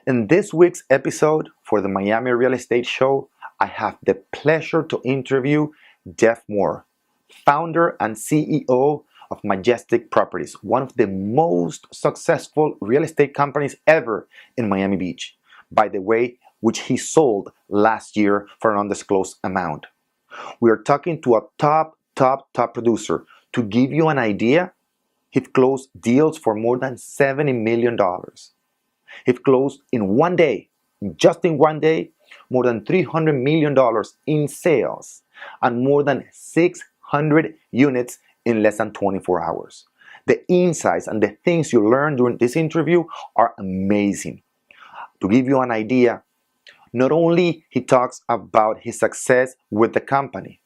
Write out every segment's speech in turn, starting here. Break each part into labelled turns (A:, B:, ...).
A: In this week's episode for the Miami Real Estate Show, I have the pleasure to interview Jeff Morr, founder and CEO of Majestic Properties, one of the most successful real estate companies ever in Miami Beach, by the way, which he sold last year for an undisclosed amount. We are talking to a top producer. To give you an idea, he've closed deals for more than $70 million. He've closed in one day, just in one day, more than $300 million in sales and more than 600 units in less than 24 hours. The insights and the things you learn during this interview are amazing. To give you an idea, not only he talks about his success with the company,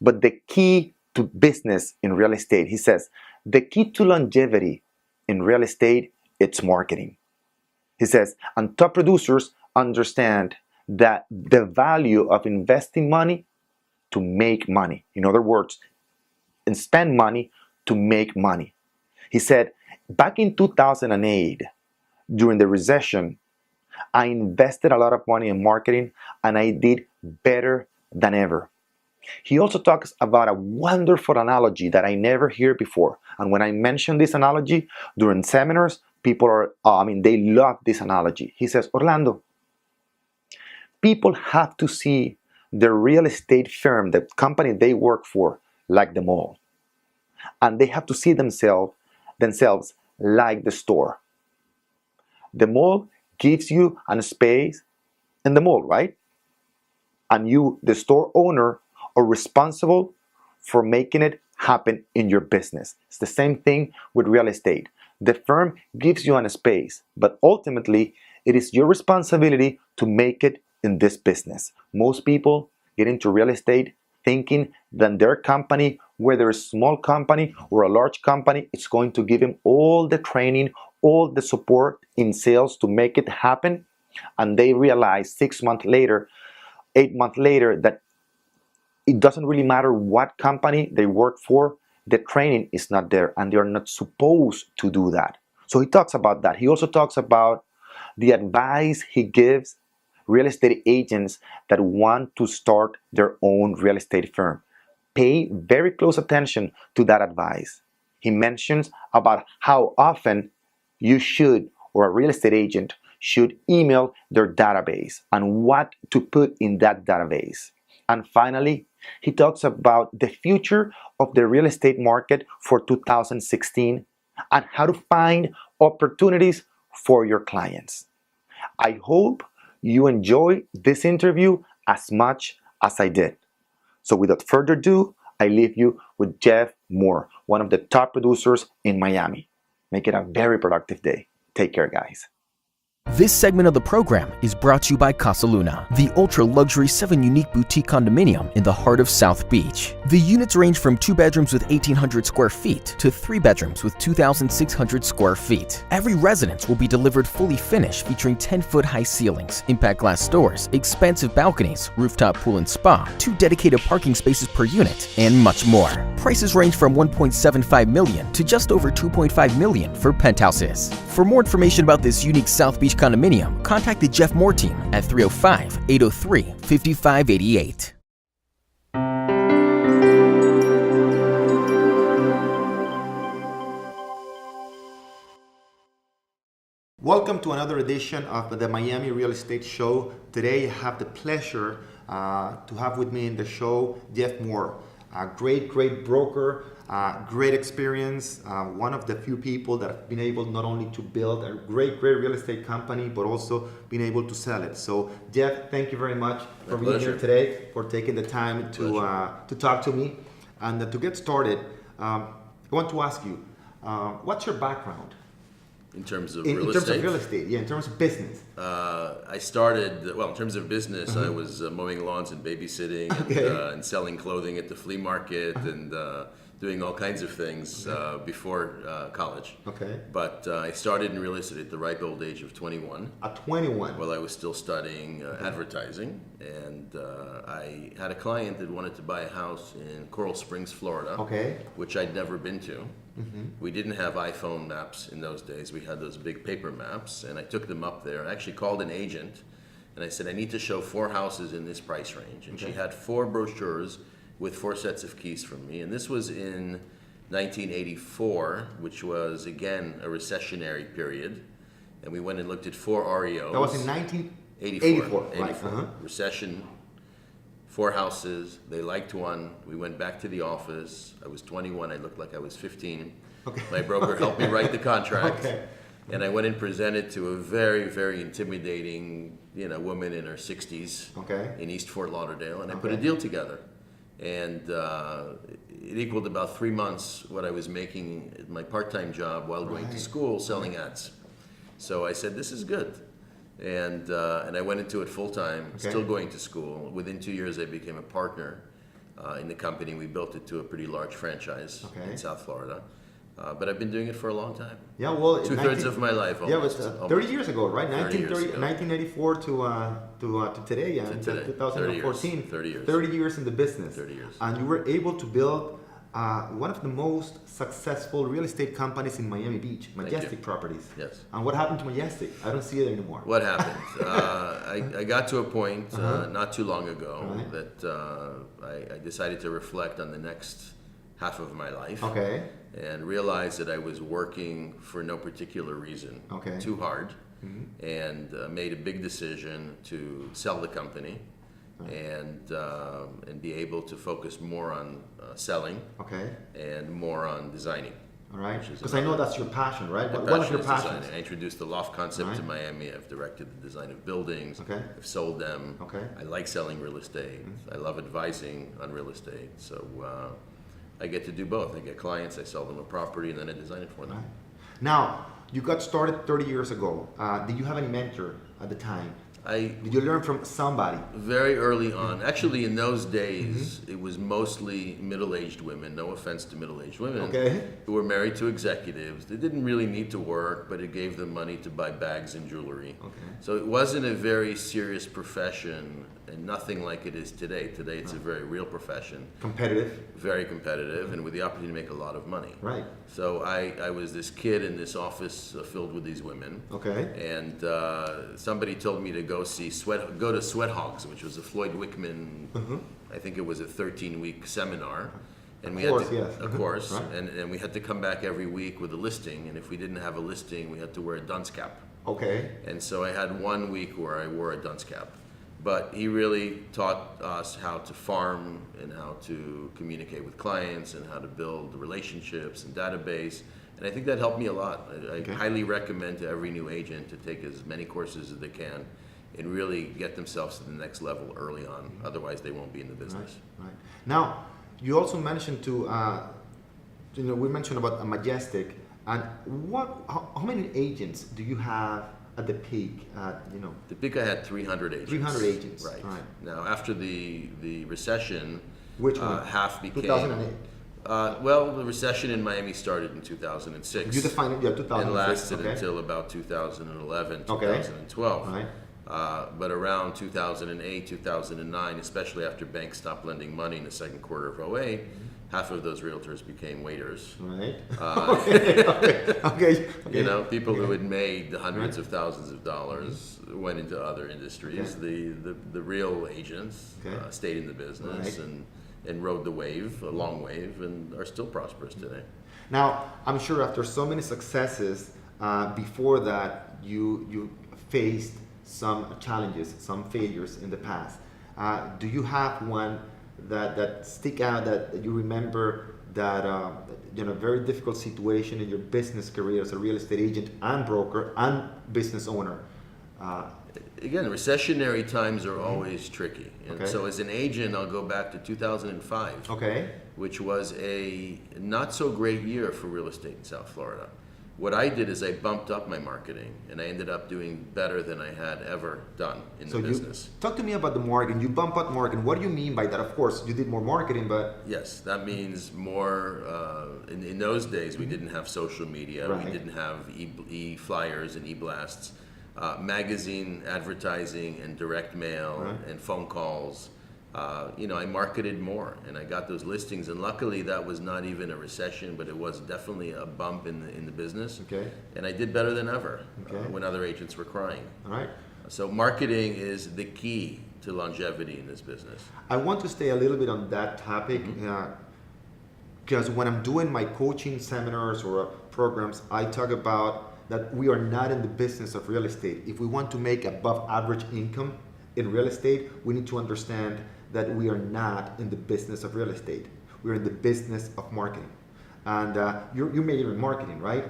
A: but the key to business in real estate. He says, the key to longevity in real estate, it's marketing. He says, and top producers understand that the value of investing money to make money. In other words, and spend money to make money. He said, back in 2008, during the recession, I invested a lot of money in marketing and I did better than ever. He also talks about a wonderful analogy that I never heard before. And when I mention this analogy during seminars, people they love this analogy. He says, Orlando, people have to see the real estate firm, the company they work for, like the mall. And they have to see themselves like the store. The mall gives you a space in the mall, right? And you, the store owner, are responsible for making it happen in your business. It's the same thing with real estate. The firm gives you a space, but ultimately, it is your responsibility to make it in this business. Most people get into real estate thinking that their company, whether a small company or a large company, is going to give them all the training, all the support in sales to make it happen. And they realize 6 months later, 8 months later, that it doesn't really matter what company they work for, the training is not there and they're not supposed to do that. So he talks about that. He also talks about the advice he gives real estate agents that want to start their own real estate firm. Pay very close attention to that advice. He mentions about how often you should, or a real estate agent should, email their database and what to put in that database. And finally, he talks about the future of the real estate market for 2016 and how to find opportunities for your clients. I hope you enjoy this interview as much as I did. So without further ado, I leave you with Jeff Morr, one of the top producers in Miami. Make it a very productive day. Take care, guys.
B: This segment of the program is brought to you by Casa Luna, the ultra-luxury 7 unique boutique condominium in the heart of South Beach. The units range from 2 bedrooms with 1,800 square feet to 3 bedrooms with 2,600 square feet. Every residence will be delivered fully finished, featuring 10-foot high ceilings, impact glass doors, expansive balconies, rooftop pool and spa, 2 dedicated parking spaces per unit, and much more. Prices range from $1.75 million to just over $2.5 million for penthouses. For more information about this unique South Beach condominium, contact the Jeff Morr team at 305-803-5588.
A: Welcome to another edition of the Miami Real Estate Show. Today I have the pleasure to have with me in the show Jeff Morr, a great broker, great experience, one of the few people that have been able not only to build a great real estate company, but also been able to sell it. So Jeff, thank you very much for being here today, for taking the time to talk to me. And to get started, I want to ask you, what's your background?
C: In terms of
A: in
C: real
A: terms
C: estate?
A: of real estate, yeah, in terms of business.
C: I started, in terms of business, I was mowing lawns and babysitting and selling clothing at the flea market and doing all kinds of things before college.
A: Okay.
C: But I started in real estate at the ripe old age of 21.
A: At 21.
C: While I was still studying advertising, and I had a client that wanted to buy a house in Coral Springs, Florida,
A: Okay.
C: which I'd never been to. We didn't have iPhone maps in those days. We had those big paper maps, and I took them up there. I actually called an agent, and I said, I need to show 4 houses in this price range. And she had 4 brochures with 4 sets of keys from me. And this was in 1984, which was, again, a recessionary period. And we went and looked at 4 REOs.
A: That was in 1984.
C: 84.
A: Right.
C: Recession, 4 houses. They liked one. We went back to the office. I was 21. I looked like I was 15.
A: Okay.
C: My broker helped me write the contract.
A: Okay.
C: And I went and presented to a very, very intimidating, woman in her 60s
A: Okay.
C: in East Fort Lauderdale, and I put
A: Okay.
C: a deal together. And it equaled about 3 months what I was making at my part-time job while going to school selling ads. So I said, this is good. And I went into it full-time, still going to school. Within 2 years, I became a partner in the company. We built it to a pretty large franchise in South Florida. But I've been doing it for a long time.
A: Yeah, well,
C: 2/3 of my life. Almost,
A: yeah, it was 30 years ago, right? 1984 to today,
C: To today.
A: 2014.
C: 30 years.
A: 30 years in the business.
C: 30 years.
A: And you were able to build one of the most successful real estate companies in Miami Beach, Majestic Properties.
C: Yes.
A: And what happened to Majestic? I don't see it anymore.
C: What happened? I got to a point not too long ago that I decided to reflect on the next half of my life.
A: Okay.
C: And realized that I was working for no particular reason, too hard, and made a big decision to sell the company and be able to focus more on selling and more on designing.
A: All right. Because I know that's your passion, right? What is your passion?
C: I introduced the loft concept to Miami. I've directed the design of buildings. I've sold them. I like selling real estate. I love advising on real estate. So I get to do both. I get clients, I sell them a property, and then I design it for them.
A: Now, you got started 30 years ago. Did you have any mentor at the time? Did you learn from somebody?
C: Very early on. Actually, in those days, it was mostly middle-aged women, no offense to middle-aged women, who were married to executives. They didn't really need to work, but it gave them money to buy bags and jewelry. So it wasn't a very serious profession, and nothing like it is today. Today, it's a very real profession.
A: Competitive.
C: Very competitive, and with the opportunity to make a lot of money.
A: Right.
C: So I was this kid in this office filled with these women. And somebody told me to go to Sweat Hogs, which was a Floyd Wickman, I think it was a 13-week seminar. And we and we had to come back every week with a listing, and if we didn't have a listing, we had to wear a dunce cap. And so I had 1 week where I wore a dunce cap. But he really taught us how to farm and how to communicate with clients and how to build relationships and database. And I think that helped me a lot. I highly recommend to every new agent to take as many courses as they can and really get themselves to the next level early on. Otherwise, they won't be in the business.
A: Right. Now, you also mentioned we mentioned about Majestic. And how many agents do you have at the peak?
C: The peak I had 300 agents.
A: 300 agents.
C: Right. Now, after the recession,
A: which one?
C: Half became
A: 2008.
C: Well, the recession in Miami started in 2006.
A: You defined it, 2006.
C: And lasted until about 2011, 2012.
A: Right.
C: But around 2008, 2009, especially after banks stopped lending money in the second quarter of 2008, half of those realtors became waiters.
A: Right.
C: People who had made hundreds of thousands of dollars went into other industries. The real agents stayed in the business and rode the wave, a long wave, and are still prosperous today.
A: Now, I'm sure after so many successes, before that, you faced some challenges, some failures in the past. Do you have one that stick out that you remember that very difficult situation in your business career as a real estate agent and broker and business owner?
C: Again, recessionary times are always tricky. And so as an agent, I'll go back to 2005, which was a not so great year for real estate in South Florida. What I did is I bumped up my marketing, and I ended up doing better than I had ever done in the business.
A: Talk to me about the marketing. You bump up marketing. What do you mean by that? Of course, you did more marketing, but...
C: Yes, that means more. In those days, we didn't have social media.
A: Right.
C: We didn't have e-flyers and e-blasts. Magazine advertising and direct mail and phone calls. I marketed more, and I got those listings, and luckily that was not even a recession, but it was definitely a bump in the business.
A: Okay.
C: And I did better than ever when other agents were crying.
A: All right.
C: So marketing is the key to longevity in this business.
A: I want to stay a little bit on that topic because when I'm doing my coaching seminars or programs, I talk about that we are not in the business of real estate. If we want to make above average income in real estate, we need to understand that we are not in the business of real estate. We're in the business of marketing. And you made even marketing, right?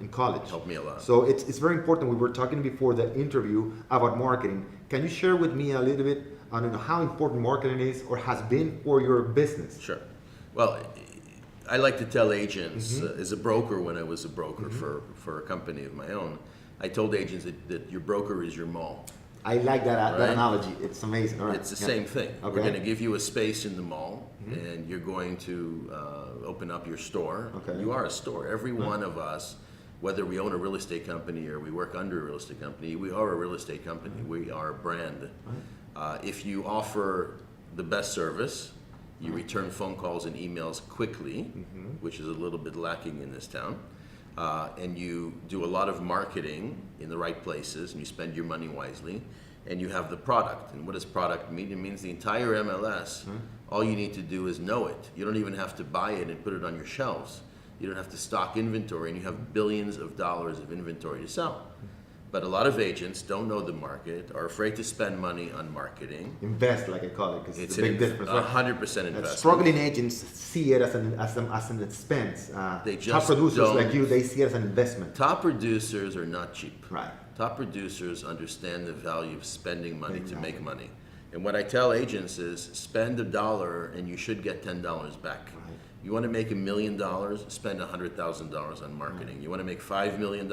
A: In college.
C: Helped me a lot.
A: So it's very important. We were talking before the interview about marketing. Can you share with me a little bit on how important marketing is or has been for your business?
C: Sure. Well, I like to tell agents, as a broker, when I was a broker for a company of my own, I told agents that your broker is your mall.
A: I like that analogy. It's amazing. All right.
C: It's the same thing.
A: Okay.
C: We're going to give you a space in the mall, and you're going to open up your store.
A: Okay.
C: You are a store. Every one of us, whether we own a real estate company or we work under a real estate company, we are a real estate company. We are a brand. If you offer the best service, you return phone calls and emails quickly, which is a little bit lacking in this town. And you do a lot of marketing in the right places, and you spend your money wisely, and you have the product. And what does product mean? It means the entire MLS. All you need to do is know it. You don't even have to buy it and put it on your shelves. You don't have to stock inventory, and you have billions of dollars of inventory to sell. But a lot of agents don't know the market, are afraid to spend money on marketing.
A: Invest, like I call it, because it's a big difference.
C: 100% investment.
A: Struggling agents see it as an expense.
C: They just
A: top producers
C: don't.
A: like you, they see it as an investment.
C: Top producers are not cheap.
A: Right.
C: Top producers understand the value of spending money to make money. And what I tell agents is spend $1 and you should get $10 back. Right. You want to make $1 million, spend $100,000 on marketing. You want to make $5 million,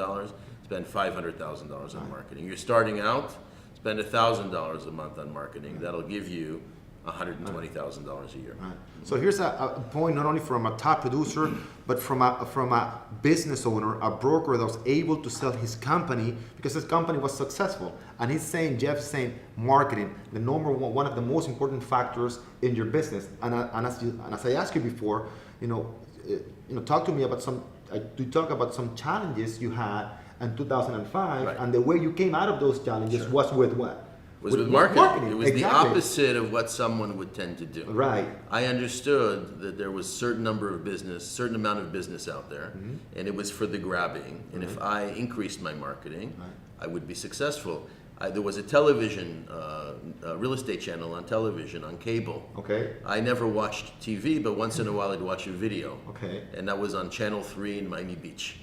C: spend $500,000 on marketing. You're starting out, spend $1,000 a month on marketing. That'll give you $120,000 a year.
A: Right. So here's a point not only from a top producer, but from a business owner, a broker that was able to sell his company because his company was successful. And Jeff's saying, marketing, the number one of the most important factors in your business. And as I asked you before, talk to me about some challenges you had in 2005, and the way you came out of those challenges was with what?
C: Was with marketing. It was the opposite of what someone would tend to do.
A: Right.
C: I understood that there was certain amount of business out there, and it was for the grabbing. And if I increased my marketing, I would be successful. There was a television, real estate channel on television, on cable.
A: Okay.
C: I never watched TV, but once in a while I'd watch a video.
A: Okay.
C: And that was on Channel 3 in Miami Beach.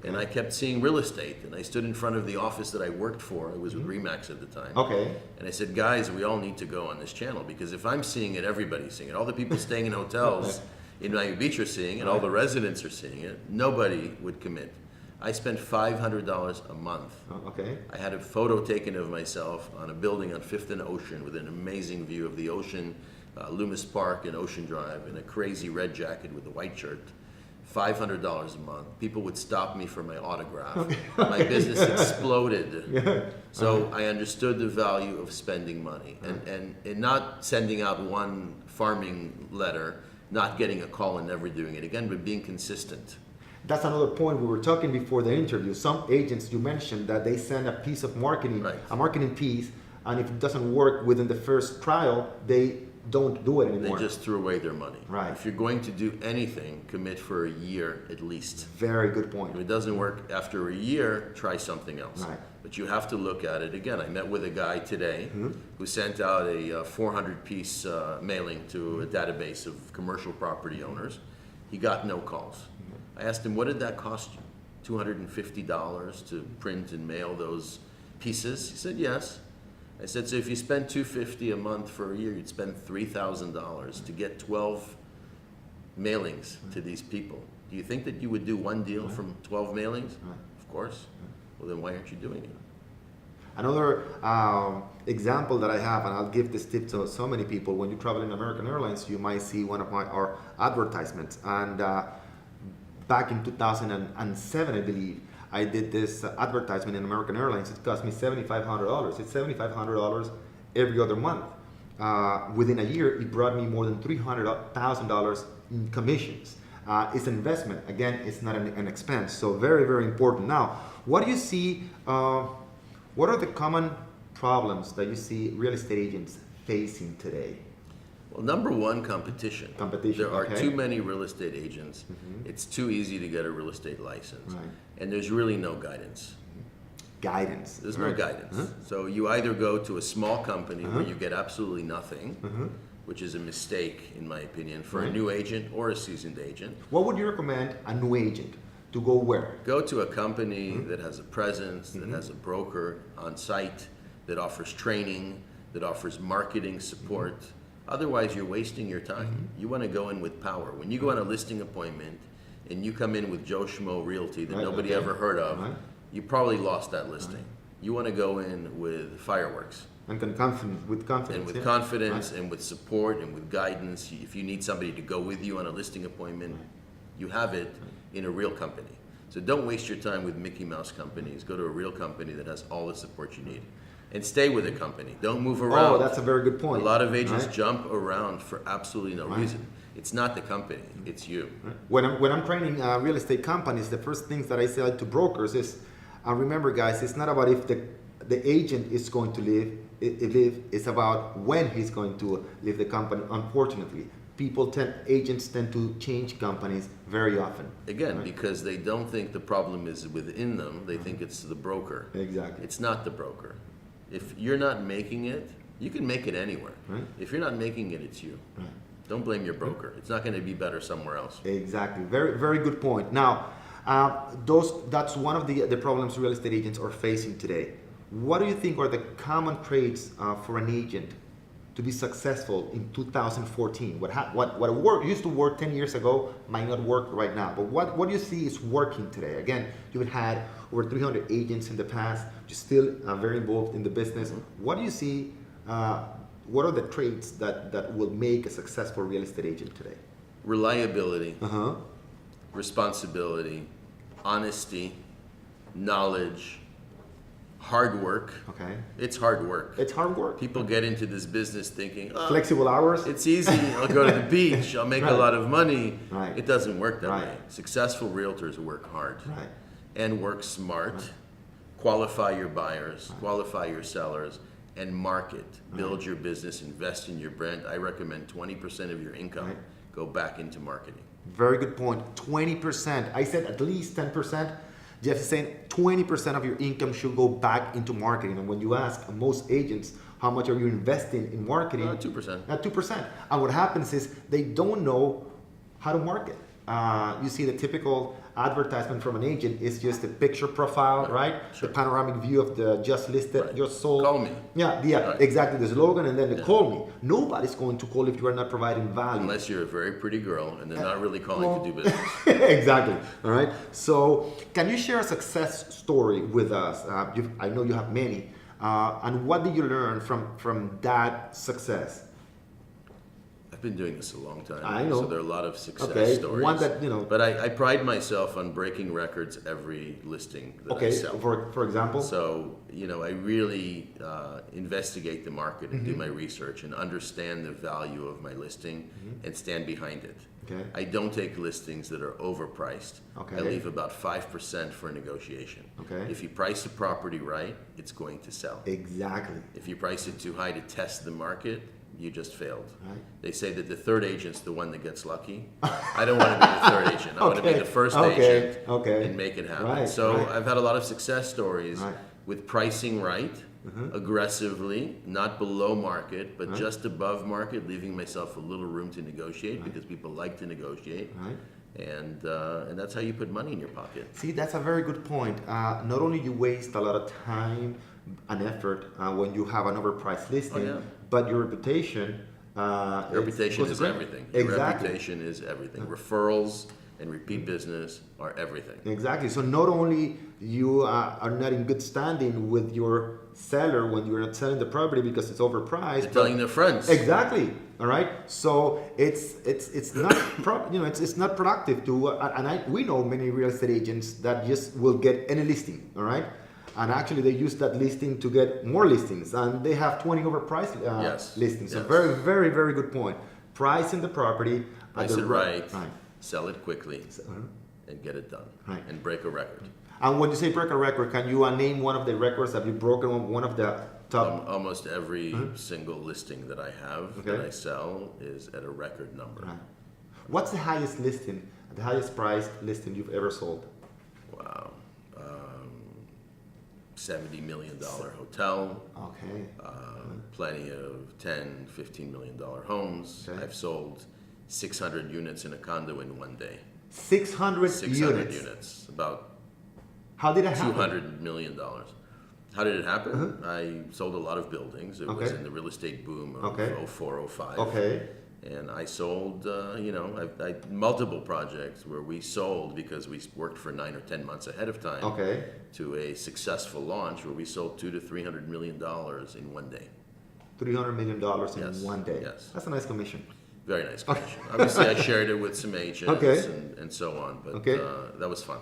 C: And I kept seeing real estate, and I stood in front of the office that I worked for. I was with Remax at the time.
A: Okay.
C: And I said, guys, we all need to go on this channel, because if I'm seeing it, everybody's seeing it. All the people staying in hotels in Miami Beach are seeing it, all the residents are seeing it. Nobody would commit. I spent $500 a month.
A: Okay.
C: I had a photo taken of myself on a building on 5th and Ocean with an amazing view of the ocean, Loomis Park and Ocean Drive, in a crazy red jacket with a white shirt. $500 a month. People would stop me for my autograph. My business exploded. So I understood the value of spending money and not sending out one farming letter, not getting a call and never doing it again, but being consistent.
A: That's another point we were talking before the interview. Some agents, you mentioned that they send a piece of marketing, a marketing piece, and if it doesn't work within the first trial, they don't do it anymore.
C: They just threw away their money.
A: Right.
C: If you're going to do anything, commit for a year at least.
A: Very good point.
C: If it doesn't work after a year, try something else.
A: Right.
C: But you have to look at it again. I met with a guy today who sent out a 400-piece mailing to a database of commercial property owners. He got no calls. I asked him, what did that cost you? $250 to print and mail those pieces? He said, yes. I said, so if you spend $250 a month for a year, you'd spend $3,000 to get 12 mailings to these people. Do you think that you would do one deal from 12 mailings? Of course. Well, then why aren't you doing it?
A: Another example that I have, and I'll give this tip to so many people, when you travel in American Airlines, you might see one of our advertisements. And back in 2007, I believe, I did this advertisement in American Airlines. It cost me $7,500. It's $7,500 every other month. Within a year, it brought me more than $300,000 in commissions. It's an investment. Again, it's not an expense. So very, very important. Now, what do you see? What are the common problems that you see real estate agents facing today?
C: Well, number one, competition.
A: Competition.
C: There are too many real estate agents. It's too easy to get a real estate license. And there's really no guidance.
A: Guidance.
C: There's no guidance. So you either go to a small company where you get absolutely nothing, which is a mistake, in my opinion, for a new agent or a seasoned agent.
A: What would you recommend a new agent to go where?
C: Go to a company that has a presence, that has a broker on site, that offers training, that offers marketing support. Otherwise, you're wasting your time. You want to go in with power. When you go on a listing appointment and you come in with Joe Schmo Realty that nobody ever heard of, you probably lost that listing. You want to go in with fireworks.
A: And with confidence.
C: And with confidence and with support and with guidance. If you need somebody to go with you on a listing appointment, you have it in a real company. So don't waste your time with Mickey Mouse companies. Go to a real company that has all the support you need. And stay with a company. Don't move around.
A: Oh, that's a very good point.
C: A lot of agents jump around for absolutely no reason. It's not the company, it's you.
A: When I'm training real estate companies, the first things that I say to brokers is, remember guys, it's not about if the agent is going to leave, it's about when he's going to leave the company. Unfortunately, agents tend to change companies very often.
C: Again, because they don't think the problem is within them, they think it's the broker.
A: Exactly.
C: It's not the broker. If you're not making it, you can make it anywhere. If you're not making it, it's you. Don't blame your broker. It's not going to be better somewhere else.
A: Exactly. Very, very good point. Now, that's one of the problems real estate agents are facing today. What do you think are the common traits for an agent to be successful in 2014? What used to work 10 years ago might not work right now. But what do you see is working today? Again, you've had over 300 agents in the past. You're still very involved in the business. What do you see? What are the traits that will make a successful real estate agent today?
C: Reliability, responsibility, honesty, knowledge, hard work.
A: Okay.
C: It's hard work.
A: It's hard work.
C: People get into this business thinking,
A: flexible hours.
C: It's easy. I'll go to the beach. I'll make a lot of money.
A: Right.
C: It doesn't work that way. Successful realtors work hard
A: Right.
C: and work smart. Qualify your buyers, qualify your sellers, and market. Build your business, invest in your brand. I recommend 20% of your income go back into marketing.
A: Very good point. 20%. I said at least 10%. Jeff is saying 20% of your income should go back into marketing. And when you ask most agents, how much are you investing in marketing?
C: 2%.
A: 2%. And what happens is they don't know how to market. You see the typical advertisement from an agent is just a picture profile, right?
C: Sure.
A: The panoramic view of the just listed, just sold.
C: Call me.
A: Yeah, exactly. The slogan and then the call me. Nobody's going to call if you are not providing value.
C: Unless you're a very pretty girl and they're not really calling to do business.
A: Exactly. All right. So, can you share a success story with us? I know you have many. And what did you learn from that success?
C: I've been doing this a long time.
A: I know.
C: So there are a lot of success stories.
A: One that,
C: But I pride myself on breaking records every listing that I sell.
A: For example?
C: So, I really investigate the market and do my research and understand the value of my listing and stand behind it.
A: Okay.
C: I don't take listings that are overpriced.
A: Okay.
C: I leave about 5% for a negotiation.
A: Okay.
C: If you price the property right, it's going to sell.
A: Exactly.
C: If you price it too high to test the market, you just failed.
A: Right.
C: They say that the third agent's the one that gets lucky. I don't want to be the third agent. I want to be the first agent and make it happen.
A: Right.
C: So I've had a lot of success stories with pricing right, aggressively, not below market, but just above market, leaving myself a little room to negotiate because people like to negotiate. And that's how you put money in your pocket.
A: See, that's a very good point. Not only you waste a lot of time and effort when you have an overpriced listing, but your reputation.
C: Reputation is everything. Your reputation is everything. Referrals and repeat business are everything.
A: Exactly. So not only you are not in good standing with your seller when you're not selling the property because it's overpriced.
C: They're telling their friends.
A: Exactly. All right. So it's not it's not productive to we know many real estate agents that just will get any listing. All right. And actually they use that listing to get more listings, and they have 20 overpriced listings. So very, very, very good point. Pricing the property.
C: Price it right. Sell it quickly. And get it done.
A: Right.
C: And break a record.
A: And when you say break a record, can you name one of the records that you've broken on one of the top?
C: Almost every single listing that I have that I sell is at a record number.
A: Right. What's the highest listing, the highest priced listing you've ever sold?
C: Wow. $70 million hotel.
A: Okay.
C: Plenty of $10, $15 million homes. Okay. I've sold 600 units in a condo in one day.
A: 600
C: units. About
A: how did it happen?
C: $200 million. How did it happen? I sold a lot of buildings. It was in the real estate boom of 04, 05.
A: Okay.
C: And I sold, I multiple projects where we sold because we worked for 9 or 10 months ahead of time to a successful launch where we sold $200 to $300 million in one day.
A: $300 million in one day.
C: Yes.
A: That's a nice commission.
C: Very nice commission. Obviously, I shared it with some agents and so on, but that was fun.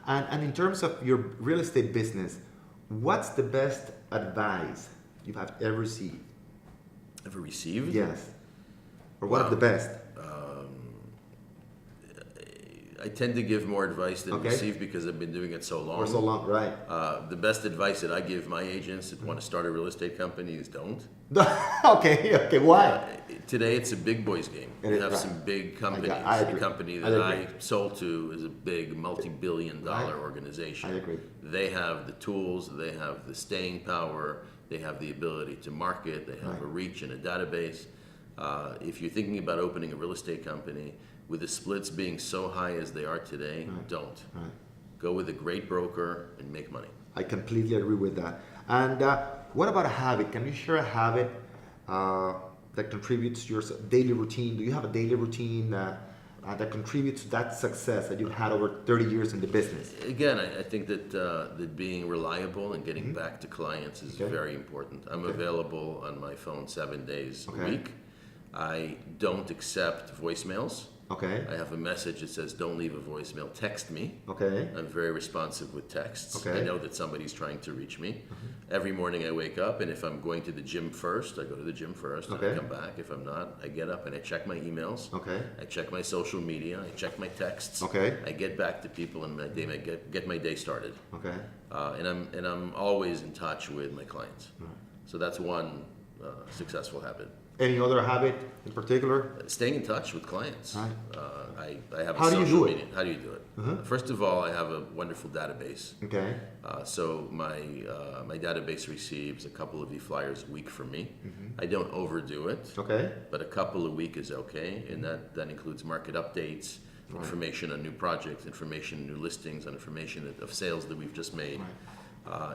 A: And in terms of your real estate business, what's the best advice you have ever received?
C: Ever received?
A: Yes. Or one of the best?
C: I tend to give more advice than receive because I've been doing it so long.
A: For so long, right.
C: The best advice that I give my agents that want to start a real estate company is don't.
A: Okay, why?
C: Today it's a big boys game. We have some big companies. The company that I sold to is a big multi-billion-dollar organization.
A: I agree.
C: They have the tools, they have the staying power, they have the ability to market, they have a reach and a database. If you're thinking about opening a real estate company, with the splits being so high as they are today, don't. Go with a great broker and make money. I
A: completely agree with that. And what about a habit? Can you share a habit that contributes to your daily routine? Do you have a daily routine that contributes to that success that you've had over 30 years in the business?
C: Again, I think that being reliable and getting back to clients is very important. I'm available on my phone 7 days a week. I don't accept voicemails. I have a message that says, don't leave a voicemail, text me. I'm very responsive with texts. I know that somebody's trying to reach me. Every morning I wake up, and if I'm going to the gym first, I go to the gym first, and I come back. If I'm not, I get up and I check my emails. I check my social media, I check my texts. I get back to people and get my day started. And I'm always in touch with my clients. So that's one successful habit.
A: Any other habit in particular?
C: Staying in touch with clients. I have
A: How do you do it?
C: How do you do it? First of all, I have a wonderful database. So my database receives a couple of e-flyers a week from me. I don't overdo it. But a couple a week is okay, and that includes market updates, information on new projects, information on new listings, and information of sales that we've just made.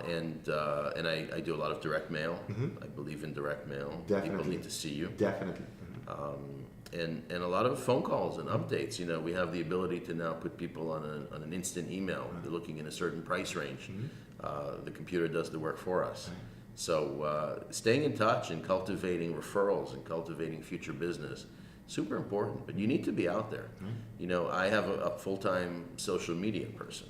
C: And I do a lot of direct mail. I believe in direct mail. People need to see you.
A: Definitely.
C: And a lot of phone calls and updates. You know, we have the ability to now put people on an instant email. They're looking in a certain price range. The computer does the work for us. So staying in touch and cultivating referrals and cultivating future business, super important. But you need to be out there. You know, I have a full-time social media person.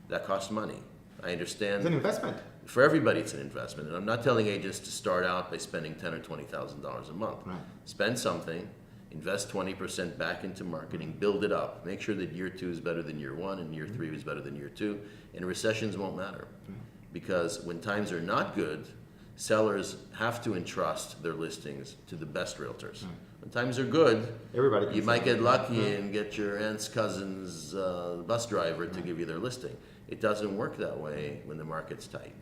C: That costs money. I understand.
A: It's an investment.
C: For everybody, it's an investment. And I'm not telling agents to start out by spending $10,000 or $20,000 a month. Spend something, invest 20% back into marketing, build it up. Make sure that year 2 is better than year 1 and year 3 is better than year 2. And recessions won't matter. Because when times are not good, sellers have to entrust their listings to the best realtors. When times are good, you might get lucky and get your aunt's cousin's bus driver to give you their listing. It doesn't work that way when the market's tight.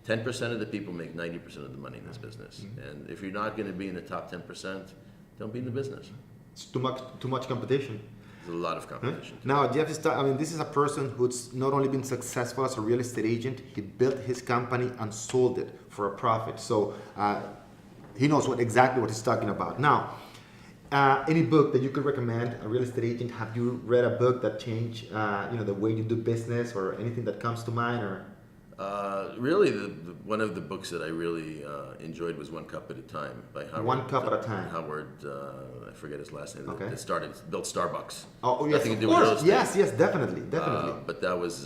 C: 10% of the people make 90% of the money in this business. And if you're not going to be in the top 10%, don't be in the business.
A: It's too much competition.
C: There's a lot of competition.
A: Now, Jeff this is a person who's not only been successful as a real estate agent, he built his company and sold it for a profit. So he knows exactly what he's talking about. Now, Any book that you could recommend, a real estate agent? Have you read a book that changed, the way you do business, or anything that comes to mind? Or
C: Really, one of the books that I really enjoyed was One Cup at a Time by Howard.
A: One Cup at a Time.
C: Howard, I forget his last name.
A: Okay.
C: Built Starbucks.
A: Oh, yes,
C: Nothing
A: of
C: to do with real
A: course.
C: estate.
A: Yes, definitely.
C: But that was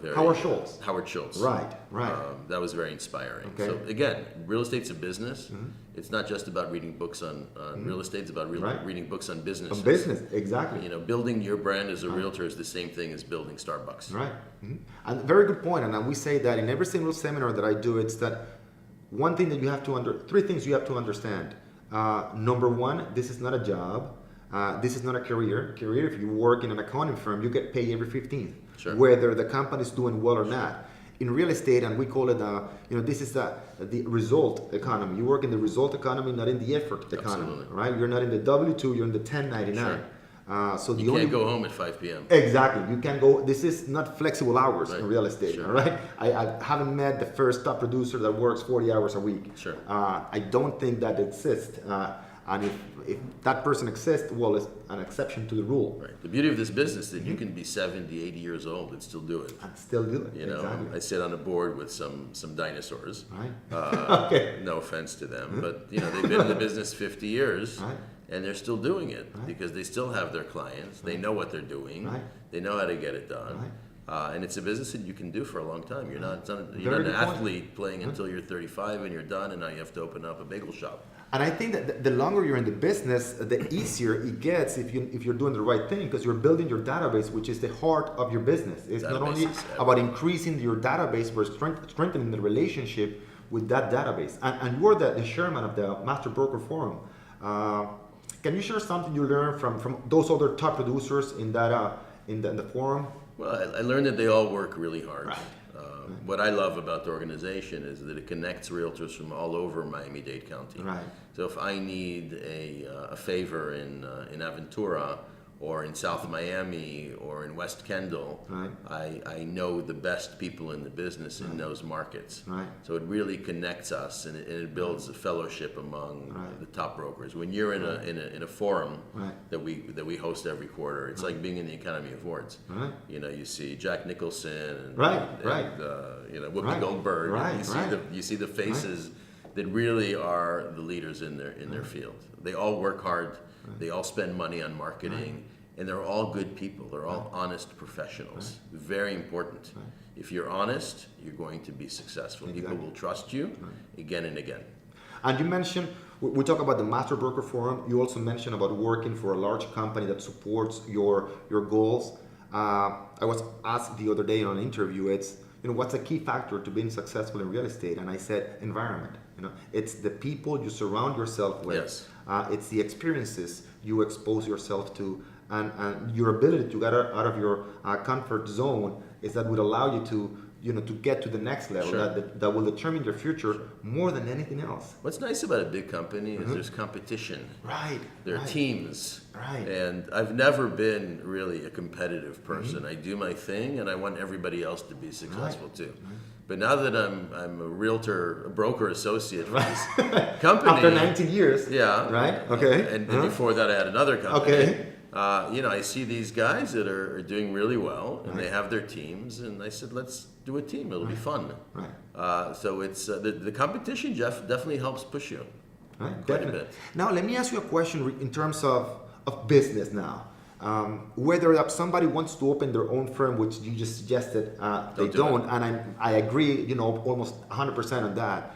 C: very
A: Howard Schultz.
C: Howard Schultz.
A: Right.
C: That was very inspiring.
A: Okay.
C: So again, real estate's a business. It's not just about reading books on real estate. It's about reading books on business.
A: On business, exactly.
C: Building your brand as a realtor is the same thing as building Starbucks.
A: Right. And very good point. And we say that in every single seminar that I do, it's that one thing that you have to three things you have to understand. Number one, this is not a job. This is not a career. If you work in an accounting firm, you get paid every 15th,
C: Sure.
A: whether the company is doing well or not. In real estate, and we call it, this is the result economy. You work in the result economy, not in the effort economy.
C: Absolutely.
A: Right? You're not in the W-2, you're in the 1099.
C: Sure.
A: So
C: You can't go home at 5 p.m.
A: Exactly. You can go. This is not flexible hours in real estate.
C: Sure.
A: All right. I haven't met the first top producer that works 40 hours a week.
C: Sure.
A: I don't think that exists. And if that person exists, well, it's an exception to the rule.
C: Right. The beauty of this business is that you can be 70, 80 years old and still do it.
A: And still do it.
C: Exactly. I sit on a board with some dinosaurs.
A: Right. Okay.
C: No offense to them, but they've been in the business 50 years.
A: Right.
C: And they're still doing it because they still have their clients. They know what they're doing.
A: Right.
C: They know how to get it done.
A: Right.
C: And it's a business that you can do for a long time. You're not an
A: good point.
C: athlete playing until you're 35 and you're done, and now you have to open up a bagel shop.
A: And I think that the longer you're in the business, the easier it gets if you're doing the right thing, because you're building your database, which is the heart of your business. It's not only about increasing your database, but strengthening the relationship with that database. And you're the chairman of the Master Broker Forum. Can you share something you learned from those other top producers in that in the forum?
C: Well, I learned that they all work really hard.
A: Right.
C: What I love about the organization is that it connects realtors from all over Miami-Dade County.
A: Right.
C: So if I need a favor in Aventura, or in South Miami, or in West Kendall, I know the best people in the business in those markets.
A: Right.
C: So it really connects us, and it builds a fellowship among the top brokers. When you're in a forum that we host every quarter, it's like being in the Academy Awards.
A: Right.
C: You see Jack Nicholson and Whoopi
A: Right.
C: Goldberg.
A: Right.
C: And you see the faces that really are the leaders in their field. They all work hard. They all spend money on marketing, and they're all good people. They're all honest professionals. Very important. If you're honest, you're going to be successful.
A: Exactly.
C: People will trust you again and again.
A: And you mentioned, we talk about the Master Broker Forum. You also mentioned about working for a large company that supports your goals. I was asked the other day on an interview, what's a key factor to being successful in real estate? And I said, environment. It's the people you surround yourself with.
C: Yes.
A: It's the experiences you expose yourself to, and your ability to get out of your comfort zone is that would allow you to get to the next level.
C: Sure.
A: That will determine your future more than anything else.
C: What's nice about a big company is there's competition.
A: Right.
C: There are teams.
A: Right.
C: And I've never been really a competitive person. I do my thing, and I want everybody else to be successful too. But now that I'm a broker associate for this company.
A: After 19 years.
C: Yeah.
A: Right? Okay.
C: And before that I had another company.
A: Okay.
C: I see these guys that are doing really well, and they have their teams, and I said, let's do a team. It'll be fun.
A: Right.
C: So it's the competition, Jeff, definitely helps push you.
A: Right.
C: Quite
A: Definitely.
C: a bit.
A: Now, let me ask you a question in terms of business now. Whether somebody wants to open their own firm, which you just suggested, they don't, and I agree, almost 100% on that.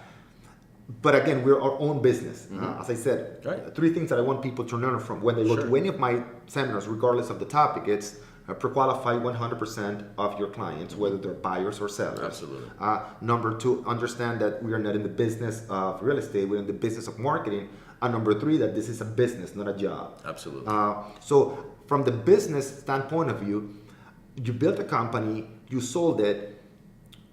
A: But again, we're our own business. As I said, three things that I want people to learn from when they go to any of my seminars, regardless of the topic. It's pre-qualify 100% of your clients, whether they're buyers or sellers.
C: Absolutely.
A: Number two, understand that we are not in the business of real estate, we're in the business of marketing. And number three, that this is a business, not a job.
C: Absolutely.
A: So from the business standpoint of view, you built a company, you sold it.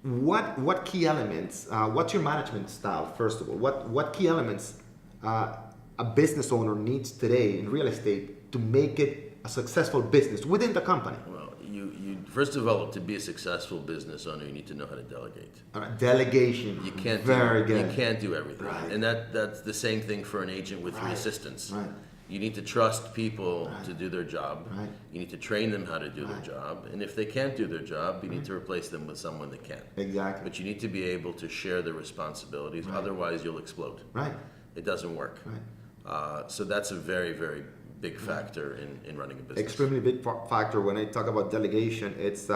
A: What key elements, what's your management style, first of all? What key elements a business owner needs today in real estate to make it a successful business within the company?
C: Well, you first of all, to be a successful business owner, you need to know how to delegate.
A: Delegation.
C: You can't
A: Very
C: do,
A: good.
C: You can't do everything.
A: Right.
C: And that's the same thing for an agent with three assistants.
A: Right.
C: You need to trust people to do their job.
A: Right.
C: You need to train them how to do their job. And if they can't do their job, you need to replace them with someone that can.
A: Exactly.
C: But you need to be able to share the responsibilities. Otherwise, you'll explode.
A: Right.
C: It doesn't work.
A: Right.
C: So that's a very, very big factor in running a business.
A: Extremely big factor. When I talk about delegation, it's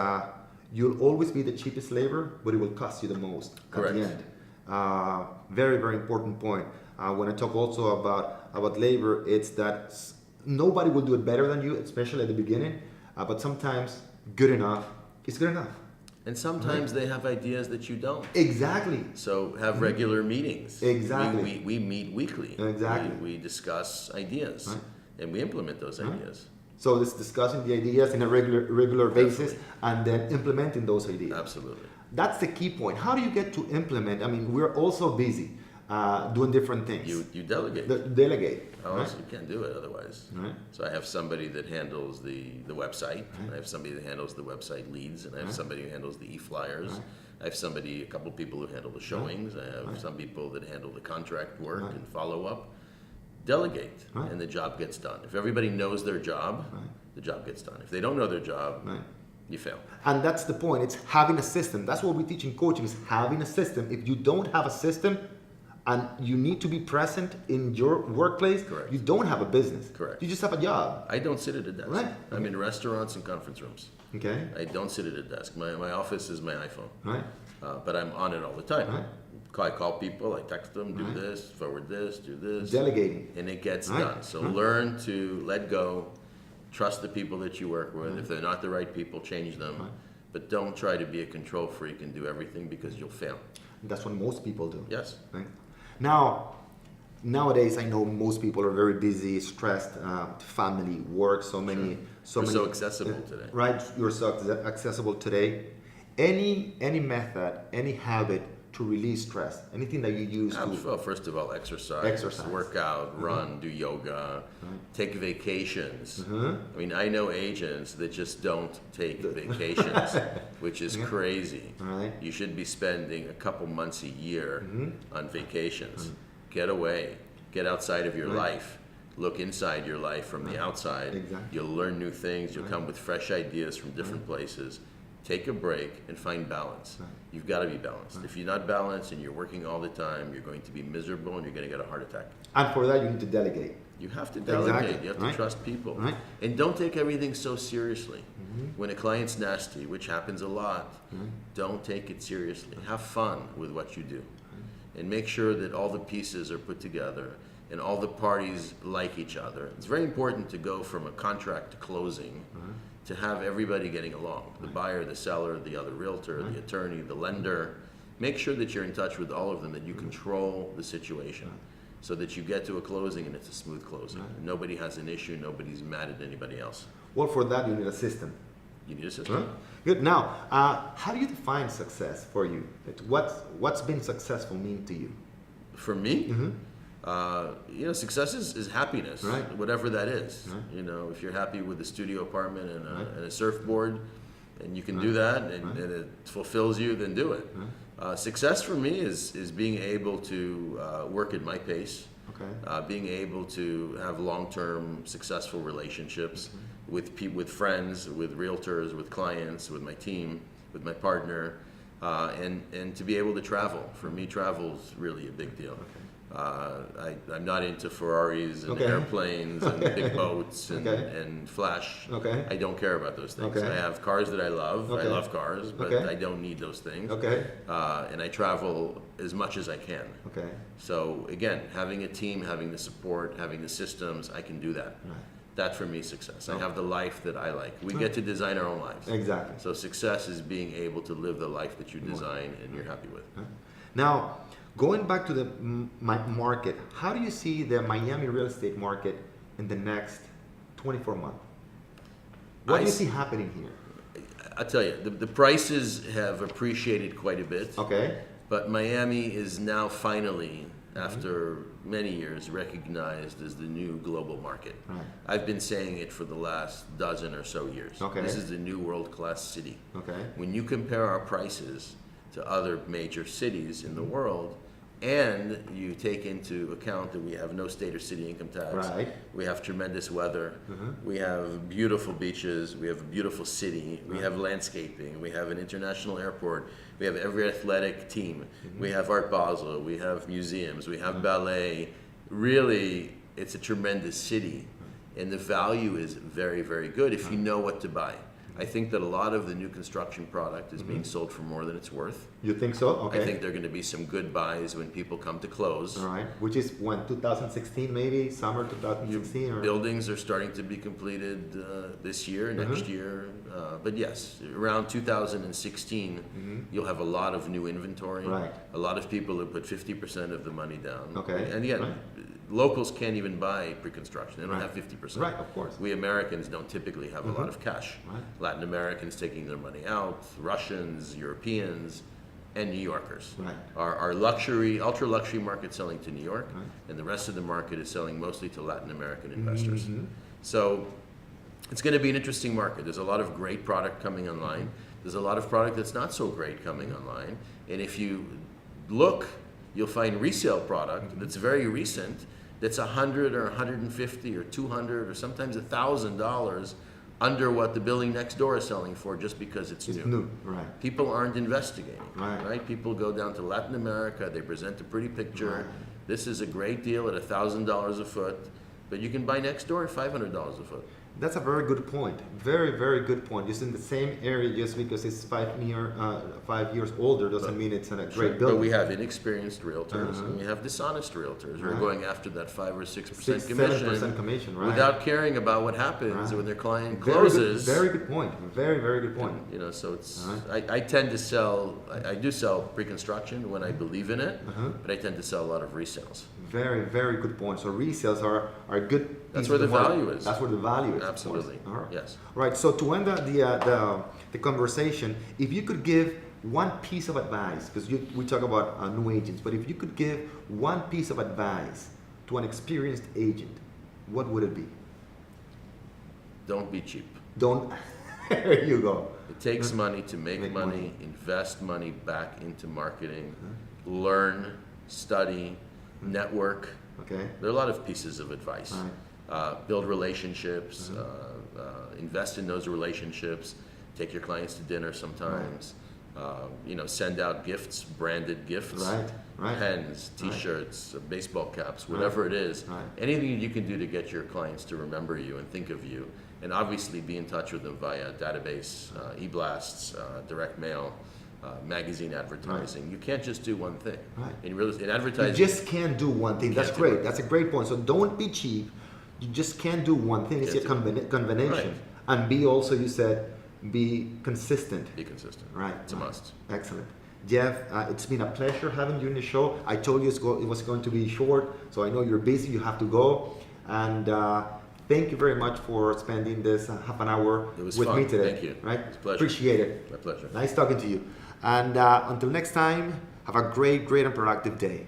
A: you'll always be the cheapest labor, but it will cost you the most
C: Correct.
A: at the end. Very, very important point. When I talk also about labor, it's that nobody will do it better than you, especially at the beginning. But sometimes good enough is good enough.
C: And sometimes they have ideas that you don't.
A: Exactly.
C: So have regular meetings.
A: Exactly.
C: We meet weekly.
A: Exactly.
C: We discuss ideas, and we implement those ideas.
A: So it's discussing the ideas in a regular basis and then implementing those ideas.
C: Absolutely.
A: That's the key point. How do you get to implement? I mean, we're also busy doing different things.
C: You delegate.
A: Delegate.
C: Oh, so you can't do it otherwise.
A: Right.
C: So I have somebody that handles the website. I have somebody that handles the website leads, and I have somebody who handles the e-flyers. I have a couple people who handle the showings. I have some people that handle the contract work and follow up. Delegate, and the job gets done. If everybody knows their job, the job gets done. If they don't know their job, you fail.
A: And that's the point. It's having a system. That's what we teach in coaching, is having a system. If you don't have a system and you need to be present in your workplace,
C: Correct.
A: you don't have a business.
C: Correct.
A: You just have a job.
C: I don't sit at a desk.
A: Right.
C: I'm in restaurants and conference rooms.
A: Okay.
C: I don't sit at a desk. My office is my iPhone.
A: Right.
C: But I'm on it all the time.
A: Right.
C: I call people, I text them, do this, forward this, do this.
A: Delegating.
C: And it gets done. So learn to let go, trust the people that you work with. If they're not the right people, change them. But don't try to be a control freak and do everything, because you'll fail.
A: That's what most people do.
C: Yes.
A: Right? Now, nowadays, I know most people are very busy, stressed, family, work, so many.
C: You're
A: many,
C: so accessible today.
A: Right, you're so accessible today. Any method, any habit to release stress, anything that you use to.
C: Well, first of all, exercise. Work out, run, do yoga, take vacations. I mean, I know agents that just don't take vacations, which is crazy.
A: Right.
C: You should be spending a couple months a year on vacations. Get away, get outside of your life. Look inside your life from the outside.
A: Exactly.
C: You'll learn new things. You'll come with fresh ideas from different places. Take a break and find balance. You've got to be balanced. If you're not balanced and you're working all the time, you're going to be miserable and you're going to get a heart attack.
A: And for that, you need to delegate.
C: You have to delegate.
A: Exactly.
C: You have to trust people.
A: Right.
C: And don't take everything so seriously. When a client's nasty, which happens a lot, don't take it seriously. Have fun with what you do. And make sure that all the pieces are put together and all the parties like each other. It's very important to go from a contract to closing to have everybody getting along. The buyer, the seller, the other realtor, the attorney, the lender. Make sure that you're in touch with all of them, that you control the situation so that you get to a closing and it's a smooth closing. Nobody has an issue, nobody's mad at anybody else.
A: Well, for that, you need a system.
C: You need a system.
A: Good. Now, how do you define success for you? What's been successful mean to you?
C: For me, success is happiness, whatever that is. You know, if you're happy with a studio apartment and a surfboard, and you can do that, and it fulfills you, then do it. Success for me is being able to work at my pace, being able to have long-term successful relationships with friends, with realtors, with clients, with my team, with my partner, and to be able to travel. For me, travel is really a big deal. I'm not into Ferraris and airplanes and big boats and flash. I don't care about those things. I have cars that I love. I love cars, but I don't need those things. And I travel as much as I can. So again, having a team, having the support, having the systems, I can do that. That for me is success. I have the life that I like. We get to design our own lives.
A: Exactly.
C: So success is being able to live the life that you design and you're happy with.
A: Now, going back to the market, how do you see the Miami real estate market in the next 24 months? What do you see happening here?
C: I'll tell you, the prices have appreciated quite a bit. But Miami is now finally, after many years, recognized as the new global market. I've been saying it for the last dozen or so years. This is the new world-class city. When you compare our prices to other major cities in the world, and you take into account that we have no state or city income tax.
A: Right.
C: We have tremendous weather. We have beautiful beaches. We have a beautiful city. We have landscaping. We have an international airport. We have every athletic team. We have Art Basel. We have museums. We have ballet. Really, it's a tremendous city, and the value is very, very good if you know what to buy. I think that a lot of the new construction product is being sold for more than it's worth.
A: You think so? Okay.
C: I think there are going to be some good buys when people come to close.
A: All right. Which is when, 2016 maybe? Summer 2016? Or?
C: Buildings are starting to be completed this year, next year. But yes, around 2016, you'll have a lot of new inventory.
A: Right.
C: A lot of people have put 50% of the money down.
A: Okay.
C: And again, locals can't even buy pre-construction. They don't have 50%.
A: Right, of course.
C: We Americans don't typically have a lot of cash.
A: Right.
C: Latin Americans taking their money out, Russians, Europeans, and New Yorkers.
A: Right.
C: Our luxury, ultra luxury market selling to New York, and the rest of the market is selling mostly to Latin American investors. So it's going to be an interesting market. There's a lot of great product coming online. There's a lot of product that's not so great coming online. And if you look, you'll find resale product that's very recent, that's $100 or $150 or $200 or sometimes $1,000 under what the building next door is selling for, just because it's new.
A: Right.
C: People aren't investigating.
A: Right.
C: People go down to Latin America, they present a pretty picture.
A: Right.
C: This is a great deal at $1,000 a foot, but you can buy next door at $500 a foot.
A: That's a very good point. Very, very good point. Just in the same area, just because it's 5 years older doesn't mean it's in a great building.
C: But we have inexperienced realtors and we have dishonest realtors who are going after that 5 or 6% commission,
A: 7% commission, right?
C: without caring about what happens when their client closes.
A: Very good point. Very, very good point.
C: So it's I tend to sell. I do sell pre-construction when I believe in it, but I tend to sell a lot of resales.
A: Very, very good point. So resales are good.
C: That's where the value is.
A: That's where the value is.
C: Absolutely.
A: All right.
C: Yes.
A: Right. So to end the conversation, if you could give one piece of advice, because we talk about new agents, but if you could give one piece of advice to an experienced agent, what would it be?
C: Don't be cheap.
A: Don't. There you go.
C: It takes money to make money. Invest money back into marketing. Learn, study, network.
A: Okay.
C: There are a lot of pieces of advice. Build relationships. Invest in those relationships. Take your clients to dinner sometimes. Send out gifts, branded gifts.
A: Right.
C: Pens, T-shirts, baseball caps, whatever it is. Anything you can do to get your clients to remember you and think of you. And obviously be in touch with them via database, e-blasts, direct mail, magazine advertising. You can't just do one thing. In advertising,
A: you just can't do one thing. That's great. That's a great point. So don't be cheap. You just can't do one thing. It's a combination. And be also, you said, be consistent.
C: Be consistent.
A: Right.
C: It's a must.
A: Excellent. Jeff, it's been a pleasure having you in the show. I told you it was going to be short, so I know you're busy. You have to go. And thank you very much for spending this half an hour with me today.
C: Thank you.
A: Right?
C: It's a pleasure.
A: Appreciate it.
C: My pleasure.
A: Nice talking to you. And until next time, have a great, great and productive day.